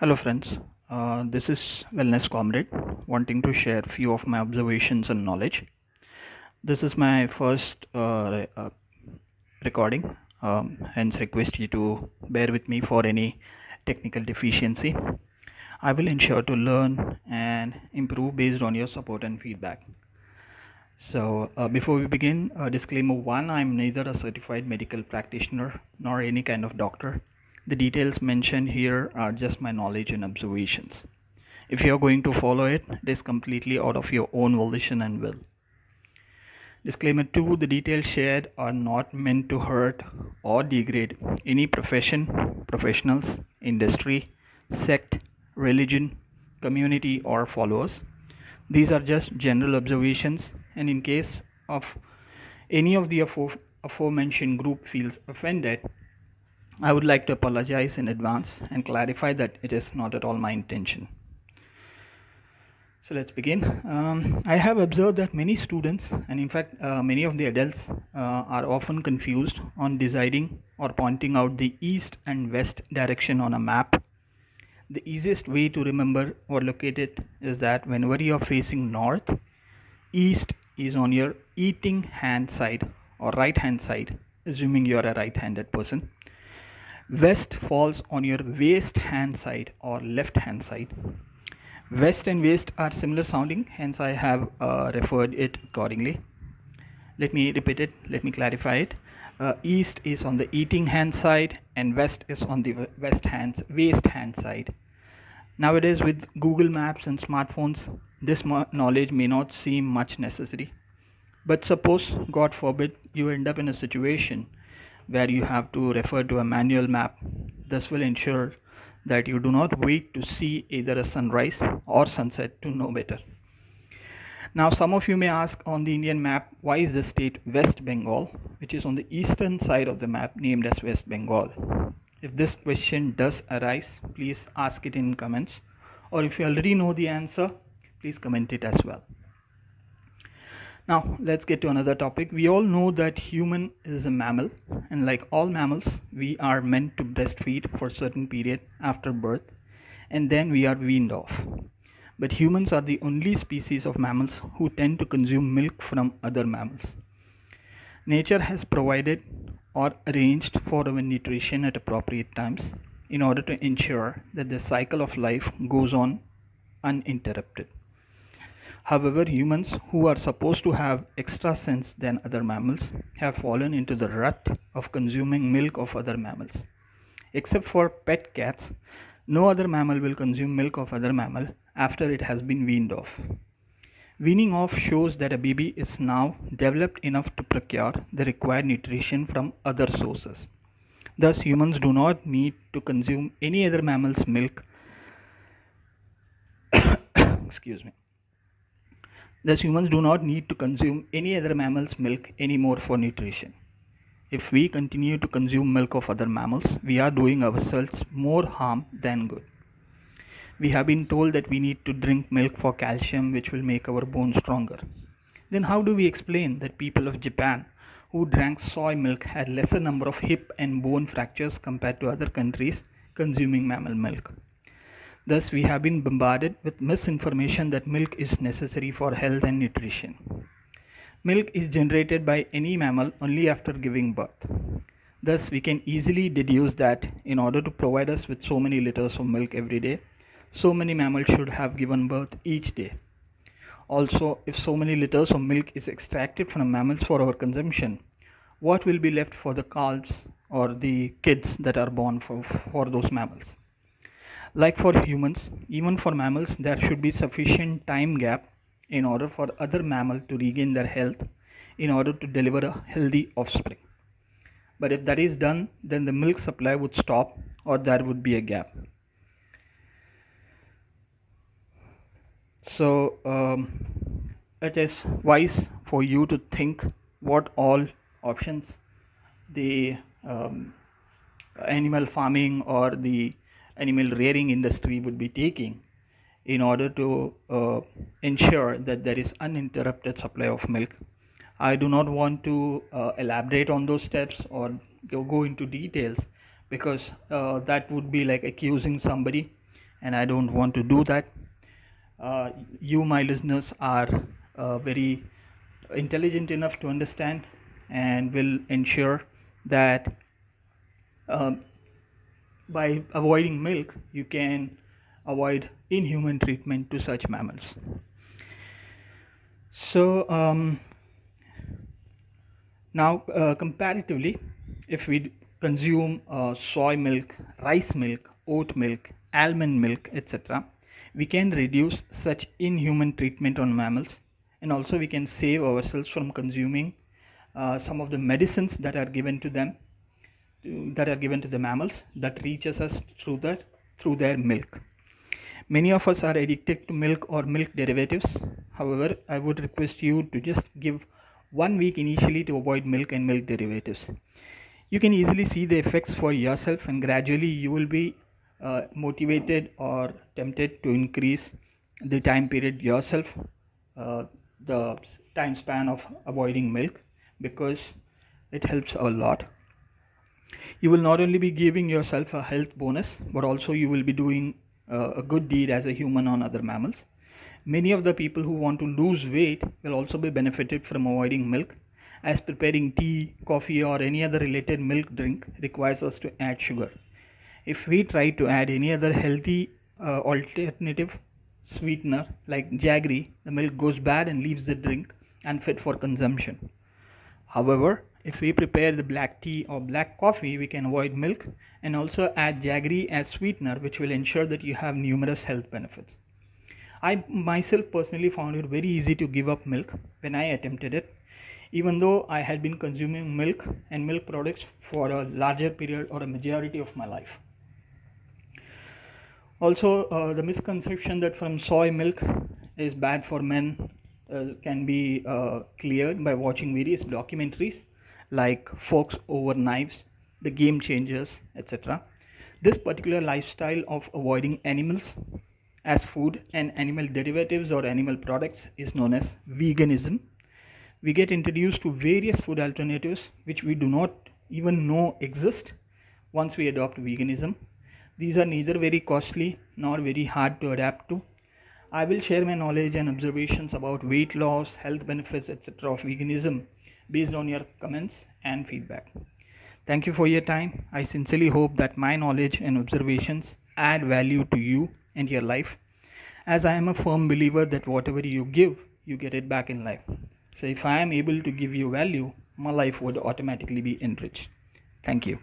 Hello friends, this is Wellness Comrade wanting to share few of my observations and knowledge. This is my first recording, hence request you to bear with me for any technical deficiency. I will ensure to learn and improve based on your support and feedback. So before we begin, disclaimer 1, I'm neither a certified medical practitioner nor any kind of doctor. The details mentioned here are just my knowledge and observations. If you're going to follow it, it is completely out of your own volition and will. Disclaimer 2, the details shared are not meant to hurt or degrade any profession, professionals, industry, sect, religion, community, or followers. These are just general observations, and in case of any of the aforementioned group feels offended, I would like to apologize in advance and clarify that it is not at all my intention. So let's begin. I have observed that many students, and in fact many of the adults, are often confused on deciding or pointing out the east and west direction on a map. The easiest way to remember or locate it is that whenever you are facing north, east is on your eating hand side or right hand side, assuming you are a right-handed person. West falls on your waist hand side or left hand side. West and waist are similar sounding, hence I have referred it accordingly. Let me repeat it, let me clarify it. East is on the eating hand side and west is on the waist hand side. Nowadays, with Google Maps and smartphones, this knowledge may not seem much necessary. But suppose, God forbid, you end up in a situation where you have to refer to a manual map. This will ensure that you do not wait to see either a sunrise or sunset to know better. Now, some of you may ask on the Indian map, why is the state West Bengal, which is on the eastern side of the map, named as West Bengal? If this question does arise, please ask it in comments, or if you already know the answer, please comment it as well. Now let's get to another topic. We all know that human is a mammal, and like all mammals, we are meant to breastfeed for a certain period after birth, and then we are weaned off. But humans are the only species of mammals who tend to consume milk from other mammals. Nature has provided or arranged for our nutrition at appropriate times in order to ensure that the cycle of life goes on uninterrupted. However, humans, who are supposed to have extra sense than other mammals, have fallen into the rut of consuming milk of other mammals. Except for pet cats, no other mammal will consume milk of other mammal after it has been weaned off. Weaning off shows that a baby is now developed enough to procure the required nutrition from other sources. Thus, humans do not need to consume any other mammal's milk. Excuse me. Thus, humans do not need to consume any other mammal's milk anymore for nutrition. If we continue to consume milk of other mammals, we are doing ourselves more harm than good. We have been told that we need to drink milk for calcium, which will make our bones stronger. Then how do we explain that people of Japan who drank soy milk had lesser number of hip and bone fractures compared to other countries consuming mammal milk? Thus, we have been bombarded with misinformation that milk is necessary for health and nutrition. Milk is generated by any mammal only after giving birth. Thus, we can easily deduce that in order to provide us with so many liters of milk every day, so many mammals should have given birth each day. Also, if so many liters of milk is extracted from mammals for our consumption, what will be left for the calves or the kids that are born for those mammals? Like for humans, even for mammals, there should be sufficient time gap in order for other mammals to regain their health in order to deliver a healthy offspring. But if that is done, then the milk supply would stop or there would be a gap. So it is wise for you to think what all options the animal farming or the animal rearing industry would be taking in order to ensure that there is uninterrupted supply of milk. I do not want to elaborate on those steps or go into details because that would be like accusing somebody and I don't want to do that. You, my listeners, are very intelligent enough to understand and will ensure that uh, by avoiding milk, you can avoid inhuman treatment to such mammals. So, now, comparatively, if we consume soy milk, rice milk, oat milk, almond milk, etc., we can reduce such inhuman treatment on mammals, and also we can save ourselves from consuming some of the medicines that are given to them, that are given to the mammals, that reaches us through their milk. Many of us are addicted to milk or milk derivatives. However, I would request you to just give 1 week initially to avoid milk and milk derivatives. You can easily see the effects for yourself, and gradually you will be motivated or tempted to increase the time period yourself, the time span of avoiding milk, because it helps a lot. You will not only be giving yourself a health bonus, but also you will be doing a good deed as a human on other mammals. Many of the people who want to lose weight will also be benefited from avoiding milk, as preparing tea, coffee, or any other related milk drink requires us to add sugar. If we try to add any other healthy alternative sweetener like jaggery, the milk goes bad and leaves the drink unfit for consumption. However, if we prepare the black tea or black coffee, we can avoid milk and also add jaggery as sweetener, which will ensure that you have numerous health benefits. I myself personally found it very easy to give up milk when I attempted it, even though I had been consuming milk and milk products for a larger period or a majority of my life. Also, the misconception that from soy milk is bad for men can be cleared by watching various documentaries like Forks Over Knives, The Game Changers, etc. This particular lifestyle of avoiding animals as food and animal derivatives or animal products is known as veganism. We get introduced to various food alternatives which we do not even know exist once we adopt veganism. These are neither very costly nor very hard to adapt to. I will share my knowledge and observations about weight loss, health benefits, etc. of veganism based on your comments and feedback. Thank you for your time. I sincerely hope that my knowledge and observations add value to you and your life, as I am a firm believer that whatever you give, you get it back in life. So if I am able to give you value, my life would automatically be enriched. Thank you.